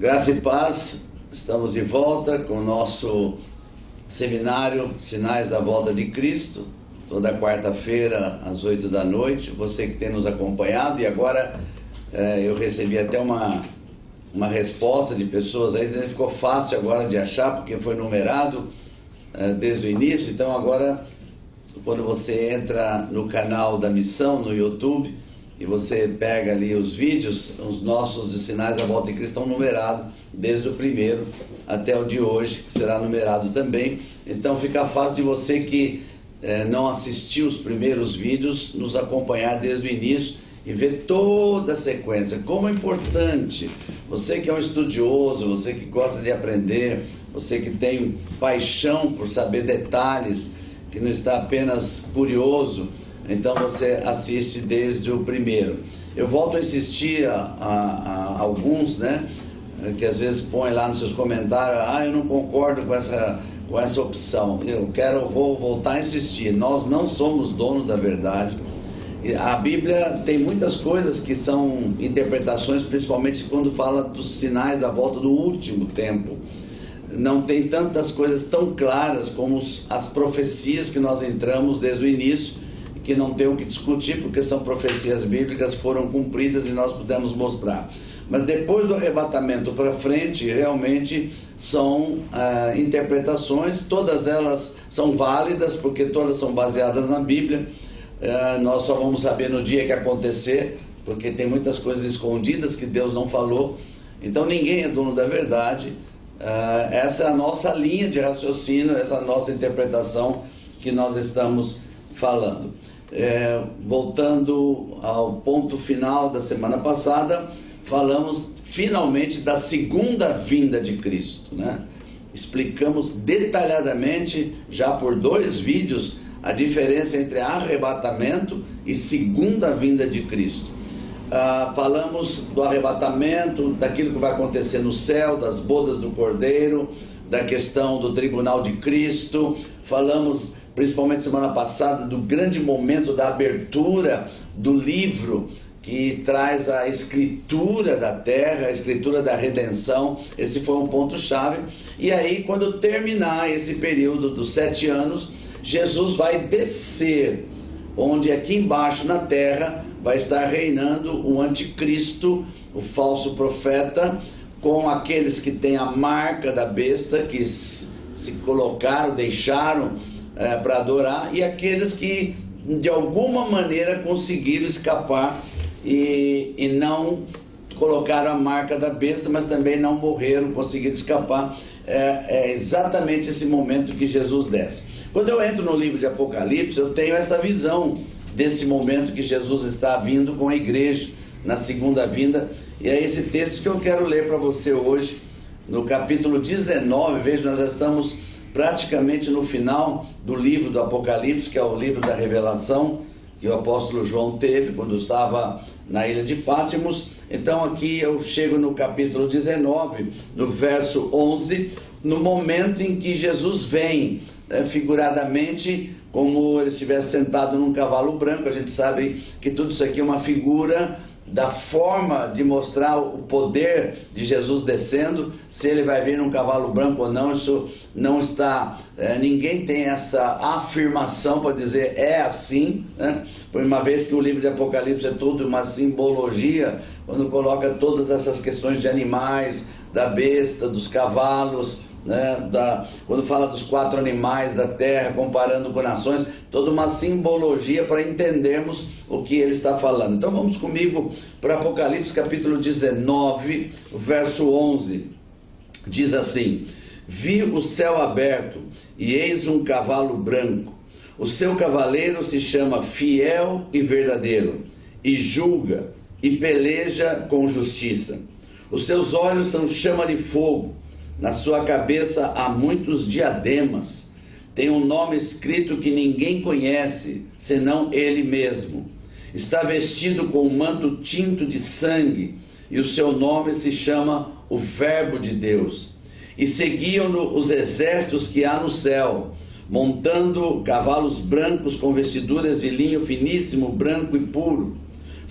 Graça e paz, estamos de volta com o nosso seminário Sinais da Volta de Cristo, toda quarta-feira às 8 da noite. Você que tem nos acompanhado, e agora eu recebi até uma resposta de pessoas aí dizendo que ficou fácil agora de achar, porque foi numerado desde o início. Então agora, quando você entra no canal da Missão, no YouTube, e você pega ali os vídeos, os nossos de Sinais da Volta de Cristo estão numerados desde o primeiro até o de hoje, que será numerado também. Então fica fácil de você que não assistiu os primeiros vídeos, nos acompanhar desde o início e ver toda a sequência. Como é importante, você que é um estudioso, você que gosta de aprender, você que tem paixão por saber detalhes, que não está apenas curioso, então você assiste desde o primeiro. Eu volto a insistir a alguns, né, que às vezes põem lá nos seus comentários: eu não concordo com essa opção. Vou voltar a insistir. Nós não somos donos da verdade. A Bíblia tem muitas coisas que são interpretações, principalmente quando fala dos sinais da volta do último tempo. Não tem tantas coisas tão claras como as profecias que nós entramos desde o início, que não tem o que discutir, porque são profecias bíblicas, foram cumpridas e nós pudemos mostrar. Mas depois do arrebatamento para frente, realmente são interpretações, todas elas são válidas, porque todas são baseadas na Bíblia. Nós só vamos saber no dia que acontecer, porque tem muitas coisas escondidas que Deus não falou. Então ninguém é dono da verdade. Essa é a nossa linha de raciocínio, essa é a nossa interpretação que nós estamos falando. Voltando ao ponto final da semana passada, falamos finalmente da segunda vinda de Cristo, né? Explicamos detalhadamente, já por 2 vídeos, a diferença entre arrebatamento e segunda vinda de Cristo. Falamos do arrebatamento, daquilo que vai acontecer no céu, das bodas do Cordeiro, da questão do tribunal de Cristo. Falamos, principalmente semana passada, do grande momento da abertura do livro que traz a escritura da terra, a escritura da redenção. Esse foi um ponto-chave. E aí, quando terminar esse período dos 7 anos, Jesus vai descer, onde aqui embaixo na terra vai estar reinando o anticristo, o falso profeta, com aqueles que têm a marca da besta, que se colocaram, deixaram para adorar, e aqueles que de alguma maneira conseguiram escapar e não colocaram a marca da besta, mas também não morreram, conseguiram escapar. É exatamente esse momento que Jesus desce. Quando eu entro no livro de Apocalipse, eu tenho essa visão desse momento que Jesus está vindo com a igreja na segunda vinda, e é esse texto que eu quero ler para você hoje, no capítulo 19. Veja, nós já estamos praticamente no final do livro do Apocalipse, que é o livro da revelação que o apóstolo João teve quando estava na ilha de Pátimos. Então aqui eu chego no capítulo 19, no verso 11, no momento em que Jesus vem, figuradamente, como ele estivesse sentado num cavalo branco. A gente sabe que tudo isso aqui é uma figura da forma de mostrar o poder de Jesus descendo. Se ele vai vir num cavalo branco ou não, isso não está, ninguém tem essa afirmação para dizer é assim, né? Por uma vez que o livro de Apocalipse é tudo uma simbologia, quando coloca todas essas questões de animais, da besta, dos cavalos, né? Quando fala dos 4 animais da terra, comparando com nações, toda uma simbologia para entendermos o que ele está falando. Então vamos comigo para Apocalipse capítulo 19, verso 11. Diz assim: vi o céu aberto, e eis um cavalo branco. O seu cavaleiro se chama Fiel e Verdadeiro, e julga e peleja com justiça. Os seus olhos são chama de fogo, na sua cabeça há muitos diademas. Tem um nome escrito que ninguém conhece, senão ele mesmo. Está vestido com um manto tinto de sangue, e o seu nome se chama o Verbo de Deus. E seguiam-no os exércitos que há no céu, montando cavalos brancos com vestiduras de linho finíssimo, branco e puro.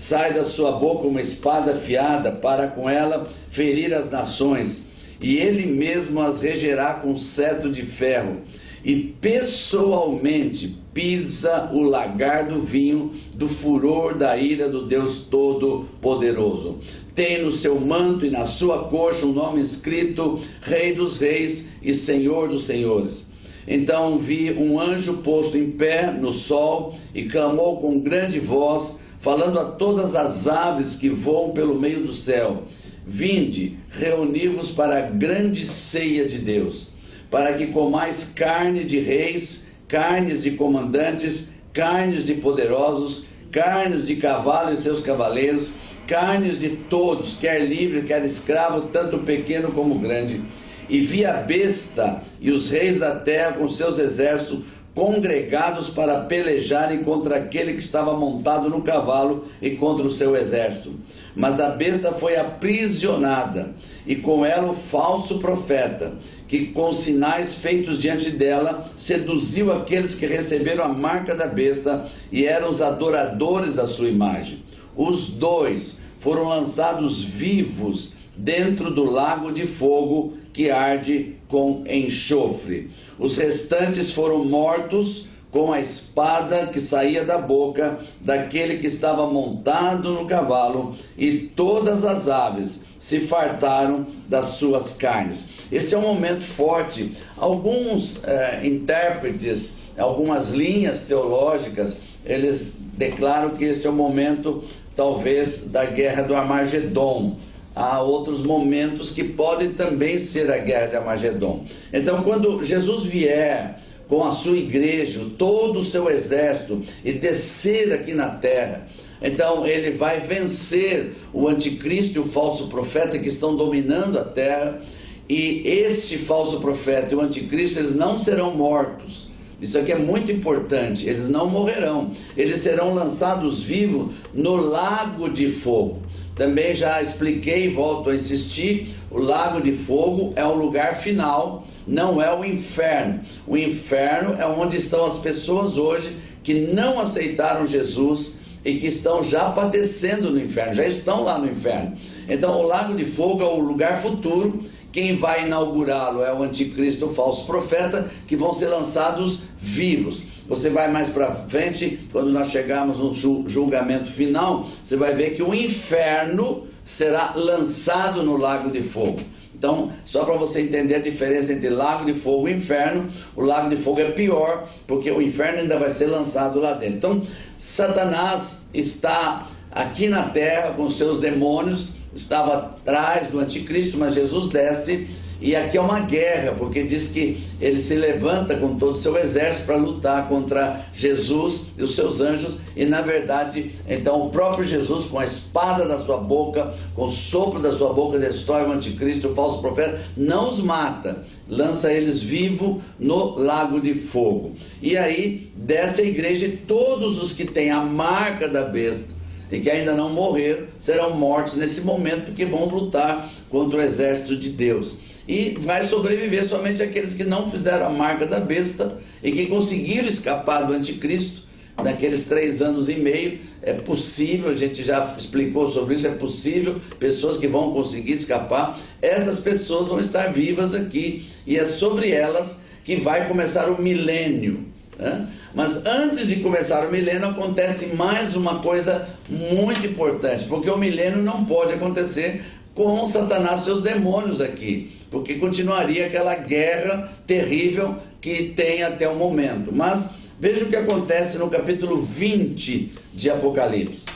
sai da sua boca uma espada afiada, para com ela ferir as nações, e ele mesmo as regerá com cetro de ferro, e pessoalmente pisa o lagar do vinho do furor da ira do Deus Todo-Poderoso. Tem no seu manto e na sua coxa um nome escrito: Rei dos Reis e Senhor dos Senhores. Então vi um anjo posto em pé no sol e clamou com grande voz, falando a todas as aves que voam pelo meio do céu: Vinde, reuni-vos para a grande ceia de Deus, para que comais carne de reis, carnes de comandantes, carnes de poderosos, carnes de cavalo e seus cavaleiros, carnes de todos, quer livre, quer escravo, tanto pequeno como grande. E vi a besta e os reis da terra com seus exércitos congregados para pelejarem contra aquele que estava montado no cavalo e contra o seu exército. Mas a besta foi aprisionada, e com ela o falso profeta, que com sinais feitos diante dela, seduziu aqueles que receberam a marca da besta e eram os adoradores da sua imagem. Os dois foram lançados vivos dentro do lago de fogo que arde com enxofre. Os restantes foram mortos com a espada que saía da boca daquele que estava montado no cavalo, e todas as aves se fartaram das suas carnes. Esse é um momento forte. Alguns intérpretes, algumas linhas teológicas, eles declaram que este é o momento, talvez, da guerra do Armagedon. Há outros momentos que podem também ser a guerra de Armagedon. Então, quando Jesus vier com a sua igreja, todo o seu exército, e descer aqui na terra, então ele vai vencer o anticristo e o falso profeta que estão dominando a terra. E este falso profeta e o anticristo, eles não serão mortos. Isso aqui é muito importante. Eles não morrerão, eles serão lançados vivos no lago de fogo. Também já expliquei e volto a insistir: o lago de fogo é o lugar final, não é o inferno. O inferno é onde estão as pessoas hoje que não aceitaram Jesus e que estão já padecendo no inferno, já estão lá no inferno. Então o lago de fogo é o lugar futuro. Quem vai inaugurá-lo é o anticristo, o falso profeta, que vão ser lançados vivos. Você vai mais para frente, quando nós chegarmos no julgamento final, você vai ver que o inferno será lançado no lago de fogo. Então, só para você entender a diferença entre lago de fogo e inferno, o lago de fogo é pior, porque o inferno ainda vai ser lançado lá dentro. Então, Satanás está aqui na terra com seus demônios, estava atrás do anticristo, mas Jesus desce, e aqui é uma guerra, porque diz que ele se levanta com todo o seu exército para lutar contra Jesus e os seus anjos, e na verdade, então o próprio Jesus, com a espada da sua boca, com o sopro da sua boca, destrói o anticristo, o falso profeta, não os mata, lança eles vivos no lago de fogo. E aí desce a igreja, e todos os que têm a marca da besta e que ainda não morreram serão mortos nesse momento, porque vão lutar contra o exército de Deus. E vai sobreviver somente aqueles que não fizeram a marca da besta e que conseguiram escapar do anticristo naqueles 3 anos e meio. É possível, a gente já explicou sobre isso, é possível, pessoas que vão conseguir escapar. Essas pessoas vão estar vivas aqui, e é sobre elas que vai começar o milênio, né? Mas antes de começar o milênio, acontece mais uma coisa muito importante, porque o milênio não pode acontecer com Satanás e seus demônios aqui, porque continuaria aquela guerra terrível que tem até o momento. Mas veja o que acontece no capítulo 20 de Apocalipse.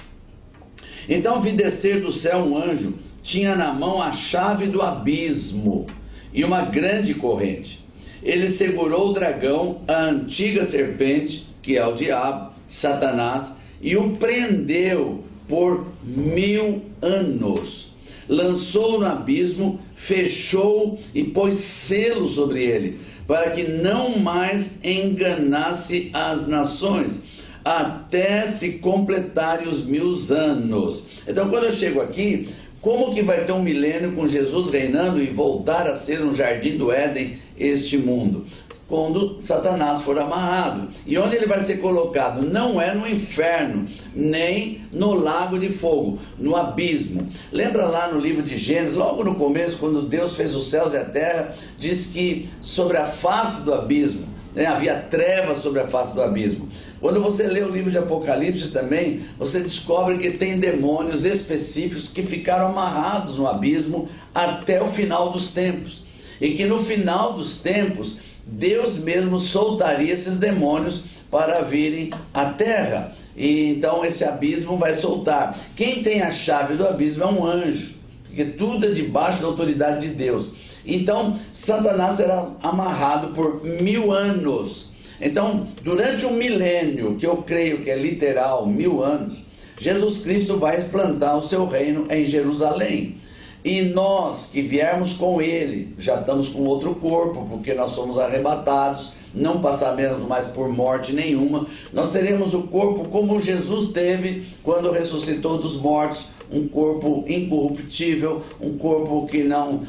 Então vi descer do céu um anjo, tinha na mão a chave do abismo e uma grande corrente. Ele segurou o dragão, a antiga serpente, que é o diabo, Satanás, e o prendeu por 1000 anos. Lançou-o no abismo, fechou e pôs selo sobre ele, para que não mais enganasse as nações, até se completarem os 1000 anos. Então, quando eu chego aqui, Como que vai ter um milênio com Jesus reinando e voltar a ser um jardim do Éden este mundo? Quando Satanás for amarrado. E onde ele vai ser colocado? Não é no inferno, nem no lago de fogo, no abismo. Lembra lá no livro de Gênesis, logo no começo, quando Deus fez os céus e a terra, diz que sobre a face do abismo, havia trevas sobre a face do abismo. Quando você lê o livro de Apocalipse também, você descobre que tem demônios específicos que ficaram amarrados no abismo até o final dos tempos. E que no final dos tempos, Deus mesmo soltaria esses demônios para virem à terra. E então esse abismo vai soltar. Quem tem a chave do abismo é um anjo, porque tudo é debaixo da autoridade de Deus. Então Satanás será amarrado por 1000 anos. Então, durante um milênio, que eu creio que é literal, 1000 anos, Jesus Cristo vai implantar o seu reino em Jerusalém. E nós que viermos com ele, já estamos com outro corpo, porque nós somos arrebatados, não passaremos mais por morte nenhuma. Nós teremos o corpo como Jesus teve quando ressuscitou dos mortos, um corpo incorruptível, um corpo que não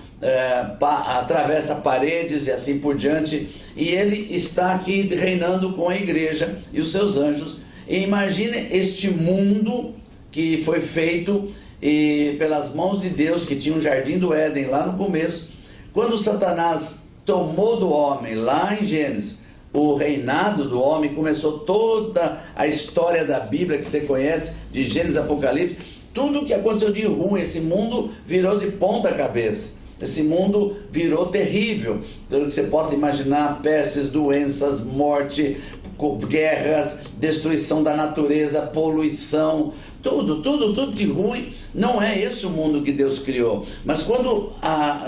atravessa paredes e assim por diante. E ele está aqui reinando com a igreja e os seus anjos. E imagine este mundo que foi feito pelas mãos de Deus, que tinha um jardim do Éden lá no começo. Quando Satanás tomou do homem, lá em Gênesis, o reinado do homem, começou toda a história da Bíblia que você conhece, de Gênesis, Apocalipse. Tudo que aconteceu de ruim, esse mundo virou de ponta cabeça. Esse mundo virou terrível. Tudo que você possa imaginar: pestes, doenças, morte, guerras, destruição da natureza, poluição, tudo de ruim. Não é esse o mundo que Deus criou. Mas quando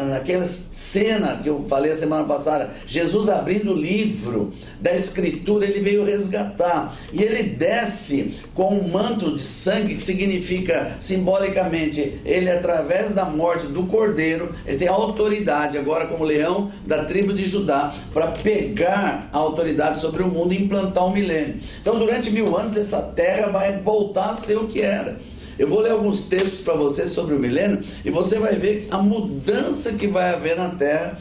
naquela cena que eu falei a semana passada, Jesus abrindo o livro da Escritura, ele veio resgatar, e ele desce com um manto de sangue, que significa simbolicamente, ele através da morte do Cordeiro, ele tem autoridade agora como leão da tribo de Judá, para pegar a autoridade sobre o mundo e implantar o milênio. Então durante 1000 anos essa terra vai voltar a ser o que era. Eu vou ler alguns textos para você sobre o milênio, e você vai ver a mudança que vai haver na terra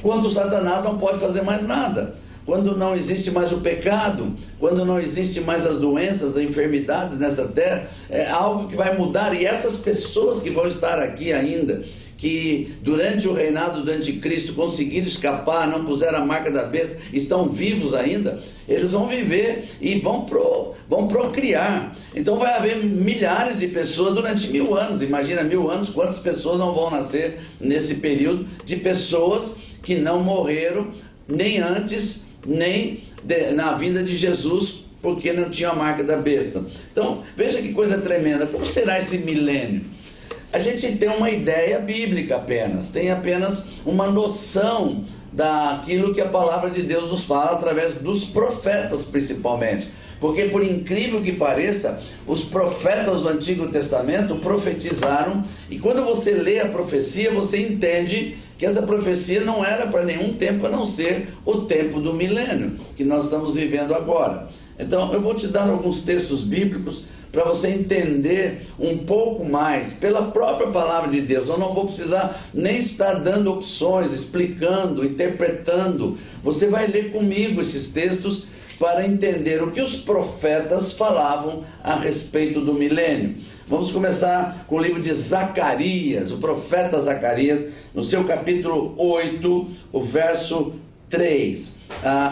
quando Satanás não pode fazer mais nada, quando não existe mais o pecado, quando não existe mais as doenças, as enfermidades nessa terra. É algo que vai mudar. E essas pessoas que vão estar aqui ainda, que durante o reinado do anticristo conseguiram escapar, não puseram a marca da besta, estão vivos ainda, eles vão viver e vão procriar. Então vai haver milhares de pessoas durante 1000 anos. Imagina 1000 anos, quantas pessoas não vão nascer nesse período, de pessoas que não morreram nem antes, nem na vinda de Jesus, porque não tinha a marca da besta. Então veja que coisa tremenda. Como será esse milênio? A gente tem uma ideia bíblica apenas, tem apenas uma noção daquilo que a palavra de Deus nos fala através dos profetas, principalmente. Porque, por incrível que pareça, os profetas do Antigo Testamento profetizaram, e quando você lê a profecia, você entende que essa profecia não era para nenhum tempo a não ser o tempo do milênio que nós estamos vivendo agora. Então eu vou te dar alguns textos bíblicos para você entender um pouco mais pela própria palavra de Deus. Eu não vou precisar nem estar dando opções, explicando, interpretando. Você vai ler comigo esses textos para entender o que os profetas falavam a respeito do milênio. Vamos começar com o livro de Zacarias, o profeta Zacarias, no seu capítulo 8, o verso 3.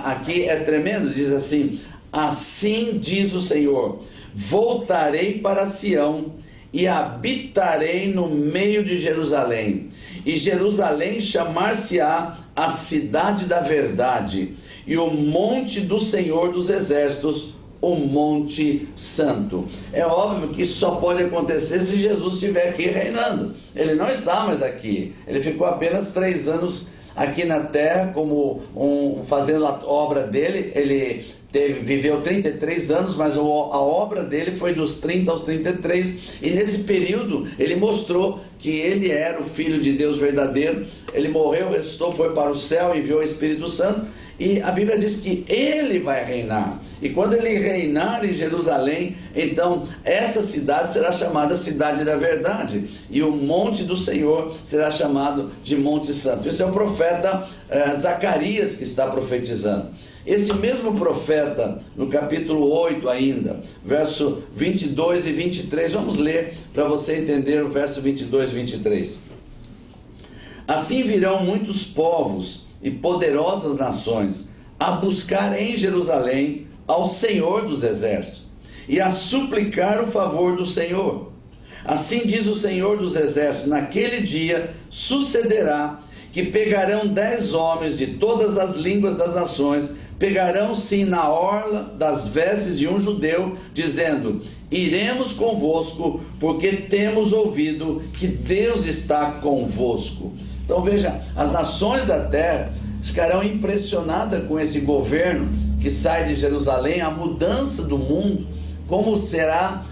Aqui é tremendo, diz assim: assim diz o Senhor, voltarei para Sião e habitarei no meio de Jerusalém, e Jerusalém chamar-se-á a cidade da verdade, e o monte do Senhor dos exércitos, o monte santo. É óbvio que isso só pode acontecer se Jesus estiver aqui reinando. Ele não está mais aqui, ele ficou apenas 3 anos aqui na terra fazendo a obra dele. Ele viveu 33 anos, mas a obra dele foi dos 30 aos 33, e nesse período ele mostrou que ele era o Filho de Deus verdadeiro. Ele morreu, ressuscitou, foi para o céu, enviou o Espírito Santo, E a Bíblia diz que ele vai reinar. E quando ele reinar em Jerusalém, então essa cidade será chamada Cidade da Verdade. E o monte do Senhor será chamado de Monte Santo. Isso é o profeta Zacarias que está profetizando. Esse mesmo profeta, no capítulo 8 ainda, verso 22 e 23, vamos ler para você entender o verso 22 e 23. Assim virão muitos povos e poderosas nações a buscar em Jerusalém ao Senhor dos Exércitos e a suplicar o favor do Senhor. Assim diz o Senhor dos Exércitos: naquele dia sucederá que pegarão 10 homens de todas as línguas das nações, pegarão-se na orla das vestes de um judeu, dizendo: iremos convosco, porque temos ouvido que Deus está convosco. Então veja, as nações da terra ficarão impressionadas com esse governo que sai de Jerusalém, a mudança do mundo, como será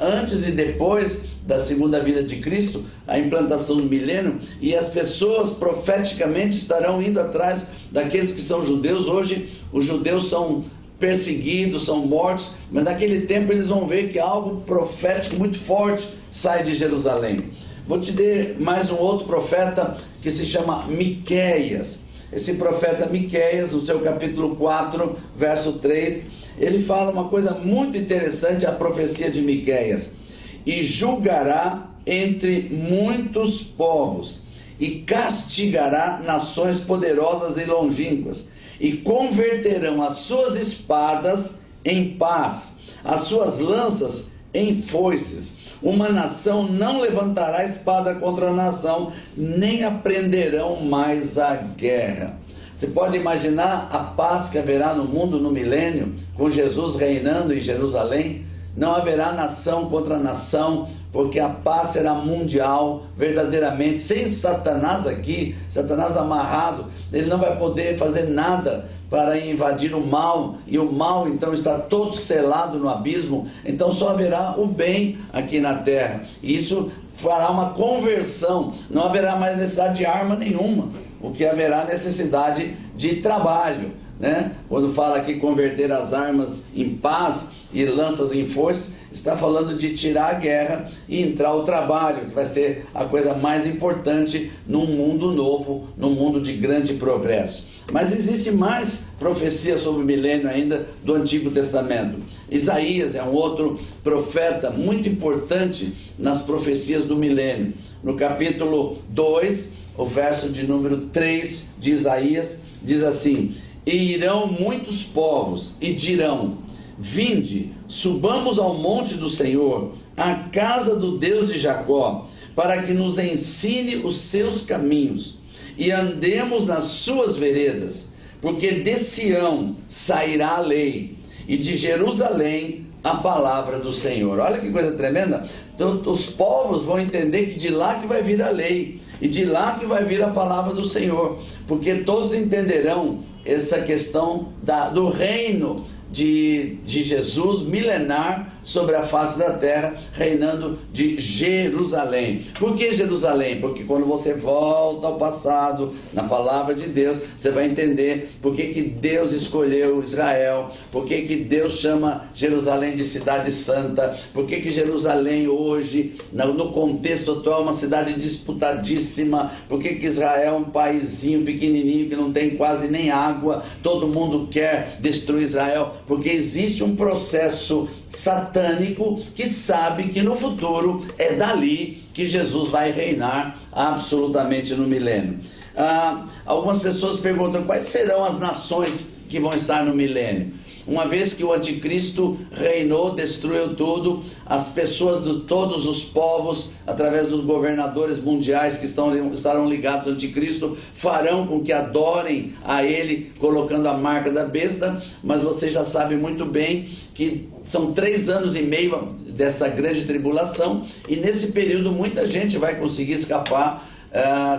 antes e depois da segunda vinda de Cristo, a implantação do milênio, e as pessoas profeticamente estarão indo atrás daqueles que são judeus. Hoje os judeus são perseguidos, são mortos, mas naquele tempo eles vão ver que algo profético muito forte sai de Jerusalém. Vou te dar mais um outro profeta que se chama Miqueias. Esse profeta Miqueias, no seu capítulo 4, verso 3, ele fala uma coisa muito interessante, a profecia de Miqueias: e julgará entre muitos povos, e castigará nações poderosas e longínquas, e converterão as suas espadas em paz, as suas lanças em foices. Uma nação não levantará espada contra a nação, nem aprenderão mais a guerra. Você pode imaginar a paz que haverá no mundo no milênio, com Jesus reinando em Jerusalém? Não haverá nação contra nação, porque a paz será mundial, verdadeiramente, sem Satanás aqui, Satanás amarrado. Ele não vai poder fazer nada para invadir o mal, e o mal então está todo selado no abismo. Então só haverá o bem aqui na terra, e isso fará uma conversão. Não haverá mais necessidade de arma nenhuma, o que haverá necessidade de trabalho, né? Quando fala aqui converter as armas em paz e lanças em foice, está falando de tirar a guerra e entrar o trabalho, que vai ser a coisa mais importante num mundo novo, num mundo de grande progresso. Mas existe mais profecia sobre o milênio ainda do Antigo Testamento. Isaías é um outro profeta muito importante nas profecias do milênio. No capítulo 2, o verso de número 3 de Isaías, diz assim: e irão muitos povos e dirão: vinde, subamos ao monte do Senhor, à casa do Deus de Jacó, para que nos ensine os seus caminhos e andemos nas suas veredas, porque de Sião sairá a lei, e de Jerusalém a palavra do Senhor. Olha que coisa tremenda. Então, os povos vão entender que de lá que vai vir a lei, e de lá que vai vir a palavra do Senhor, porque todos entenderão essa questão do reino de Jesus milenar sobre a face da terra, reinando de Jerusalém. Por que Jerusalém? Porque quando você volta ao passado, na palavra de Deus, você vai entender por que Deus escolheu Israel, por que Deus chama Jerusalém de cidade santa, por que Jerusalém hoje, no contexto atual, é uma cidade disputadíssima, por que Israel é um paizinho pequenininho que não tem quase nem água, todo mundo quer destruir Israel, porque existe um processo satânico que sabe que no futuro é dali que Jesus vai reinar absolutamente no milênio. Algumas pessoas perguntam quais serão as nações que vão estar no milênio. Uma vez que o anticristo reinou, destruiu tudo, as pessoas de todos os povos, através dos governadores mundiais que estarão ligados ao anticristo, farão com que adorem a ele, colocando a marca da besta. Mas você já sabe muito bem que são 3 anos e meio dessa grande tribulação, e nesse período muita gente vai conseguir escapar,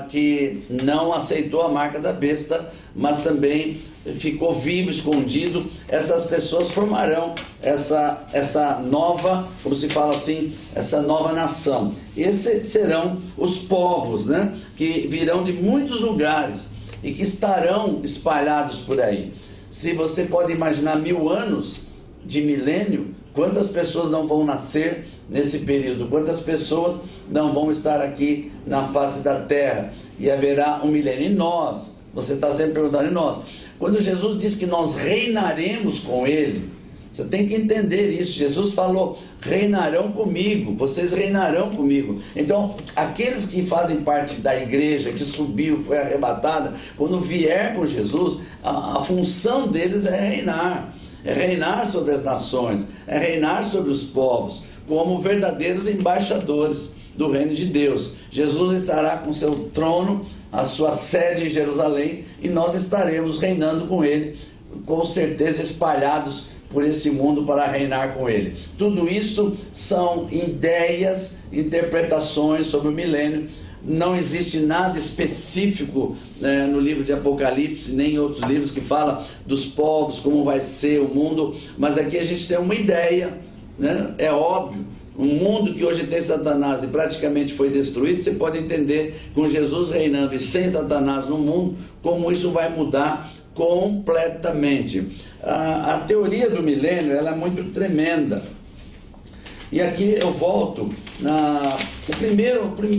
que não aceitou a marca da besta, mas também ficou vivo, escondido. Essas pessoas formarão essa nova, como se fala assim, essa nova nação. Esses serão os povos, né, que virão de muitos lugares. e que estarão espalhados por aí. Se você pode imaginar 1000 anos de milênio, quantas pessoas não vão nascer nesse período? Quantas pessoas não vão estar aqui na face da terra? E haverá um milênio. E nós? Você está sempre perguntando, e nós? Quando Jesus diz que nós reinaremos com Ele, você tem que entender isso. Jesus falou, reinarão comigo, vocês reinarão comigo. Então, aqueles que fazem parte da igreja, que subiu, foi arrebatada, quando vier com Jesus, a função deles é reinar sobre as nações, é reinar sobre os povos, como verdadeiros embaixadores do reino de Deus. Jesus estará com seu trono, a sua sede em Jerusalém, e nós estaremos reinando com Ele, com certeza espalhados por esse mundo para reinar com Ele. Tudo isso são ideias, interpretações sobre o milênio. Não existe nada específico no livro de Apocalipse, nem em outros livros que fala dos povos, como vai ser o mundo, mas aqui a gente tem uma ideia, né? É óbvio, um mundo que hoje tem Satanás e praticamente foi destruído, você pode entender, com Jesus reinando e sem Satanás no mundo, como isso vai mudar completamente. A teoria do milênio, ela é muito tremenda. E aqui eu volto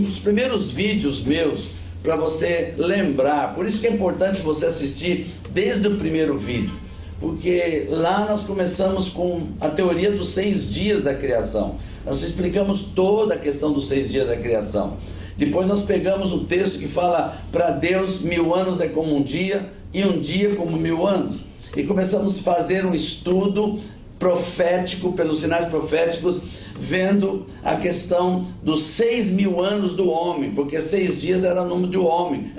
os primeiros vídeos meus, para você lembrar. Por isso que é importante você assistir desde o primeiro vídeo, porque lá nós começamos com a teoria dos 6 dias da criação. Nós explicamos toda a questão dos 6 dias da criação. Depois nós pegamos um texto que fala, para Deus 1000 anos é como um dia, e um dia como 1000 anos. E começamos a fazer um estudo profético, pelos sinais proféticos, vendo a questão dos 6.000 anos do homem, porque 6 dias era o número de homem,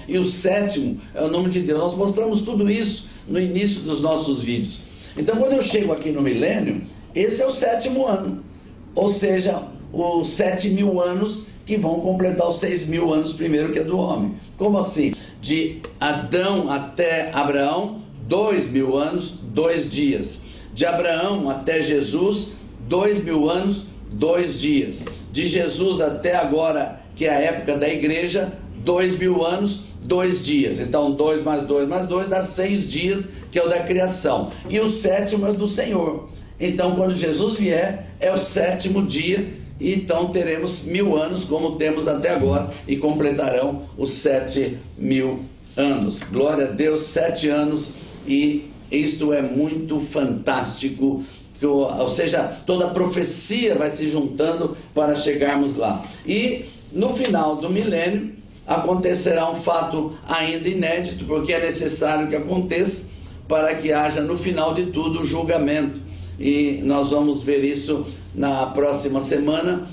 e o 7º é o nome de Deus. Nós mostramos tudo isso no início dos nossos vídeos. Então, quando eu chego aqui no milênio, esse é o 7º ano, ou seja, os 7.000 anos que vão completar os 6.000 anos primeiro, que é do homem. Como assim? De Adão até Abraão, 2.000 anos, 2 dias. De Abraão até Jesus, 2.000 anos, 2 dias. De Jesus até agora, que é a época da igreja, 2.000 anos, 2 dias. Então 2 mais 2 mais 2 dá 6 dias, que é o da criação. E o 7º é o do Senhor. Então quando Jesus vier, é o 7º dia, e então teremos 1000 anos, como temos até agora, e completarão os 7.000 anos. Glória a Deus, 7 anos, e isto é muito fantástico. Ou seja, toda a profecia vai se juntando para chegarmos lá. E no final do milênio acontecerá um fato ainda inédito, porque é necessário que aconteça para que haja no final de tudo o julgamento. E nós vamos ver isso na próxima semana.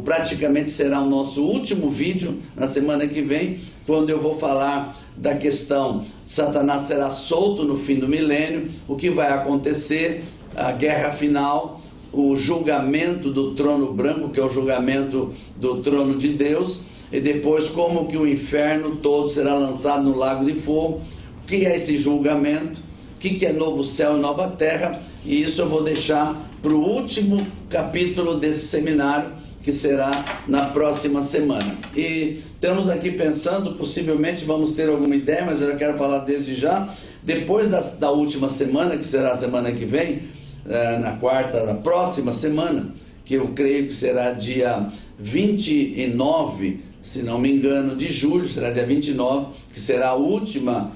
Praticamente será o nosso último vídeo na semana que vem, quando eu vou falar da questão: Satanás será solto no fim do milênio, o que vai acontecer, a guerra final, o julgamento do trono branco, que é o julgamento do trono de Deus, e depois como que o inferno todo será lançado no lago de fogo. O que é esse julgamento? O que é novo céu e nova terra? E isso eu vou deixar para o último capítulo desse seminário, que será na próxima semana. E estamos aqui pensando, possivelmente vamos ter alguma ideia, mas eu já quero falar desde já, depois da última semana, que será a semana que vem, na próxima semana, que eu creio que será dia 29, se não me engano, de julho, será dia 29, que será a última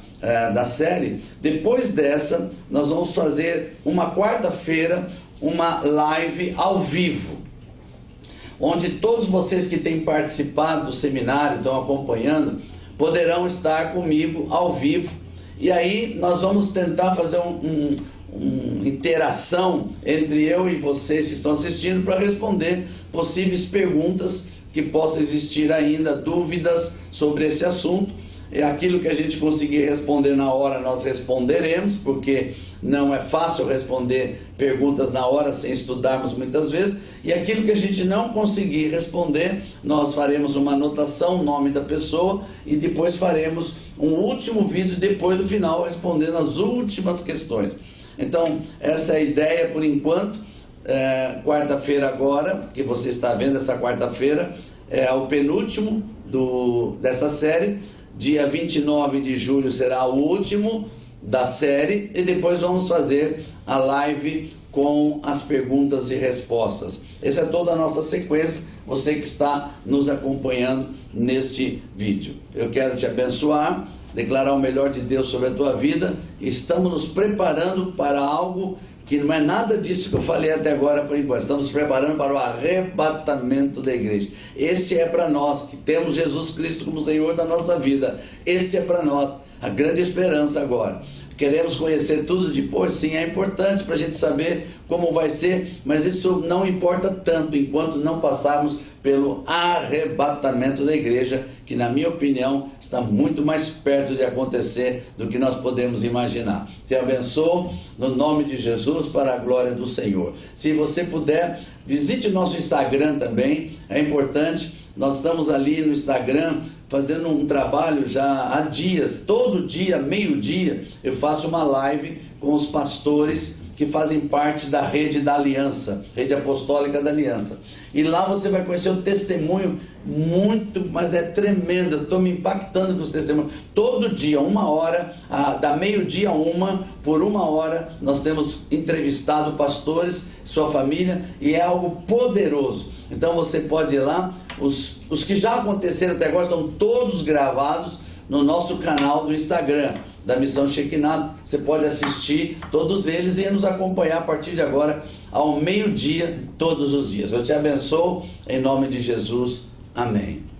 da série. Depois dessa, nós vamos fazer uma quarta-feira, uma live ao vivo, onde todos vocês que têm participado do seminário, estão acompanhando, poderão estar comigo ao vivo. E aí nós vamos tentar fazer uma interação entre eu e vocês que estão assistindo, para responder possíveis perguntas que possam existir ainda, dúvidas sobre esse assunto. E aquilo que a gente conseguir responder na hora, nós responderemos, porque não é fácil responder perguntas na hora sem estudarmos muitas vezes. E aquilo que a gente não conseguir responder, nós faremos uma anotação, o nome da pessoa, e depois faremos um último vídeo depois do final, respondendo as últimas questões. Então, essa é a ideia por enquanto. Quarta-feira agora, que você está vendo, essa quarta-feira é o penúltimo dessa série. dia 29 de julho será o último da série, e depois vamos fazer a live com as perguntas e respostas. Essa é toda a nossa sequência, você que está nos acompanhando neste vídeo. Eu quero te abençoar, declarar o melhor de Deus sobre a tua vida. Estamos nos preparando para algo que não é nada disso que eu falei até agora por enquanto. Estamos nos preparando para o arrebatamento da igreja. Esse é para nós, que temos Jesus Cristo como Senhor da nossa vida. Esse é para nós a grande esperança agora. Queremos conhecer tudo depois? Sim, é importante para a gente saber como vai ser, mas isso não importa tanto enquanto não passarmos pelo arrebatamento da igreja, que na minha opinião está muito mais perto de acontecer do que nós podemos imaginar. Te abençoo no nome de Jesus, para a glória do Senhor. Se você puder, visite o nosso Instagram também, é importante. Nós estamos ali no Instagram fazendo um trabalho já há dias. Todo dia, meio-dia, eu faço uma live com os pastores que fazem parte da rede da Aliança, rede apostólica da Aliança. E lá você vai conhecer um testemunho muito, mas é tremendo. Eu estou me impactando com os testemunhos. Todo dia, 1 hora, da meio-dia a 1, por 1 hora, nós temos entrevistado pastores, sua família, e é algo poderoso. Então você pode ir lá. Os que já aconteceram até agora estão todos gravados no nosso canal do Instagram da Missão Shekinah. Você pode assistir todos eles e nos acompanhar a partir de agora ao meio-dia, todos os dias. Eu te abençoo em nome de Jesus. Amém.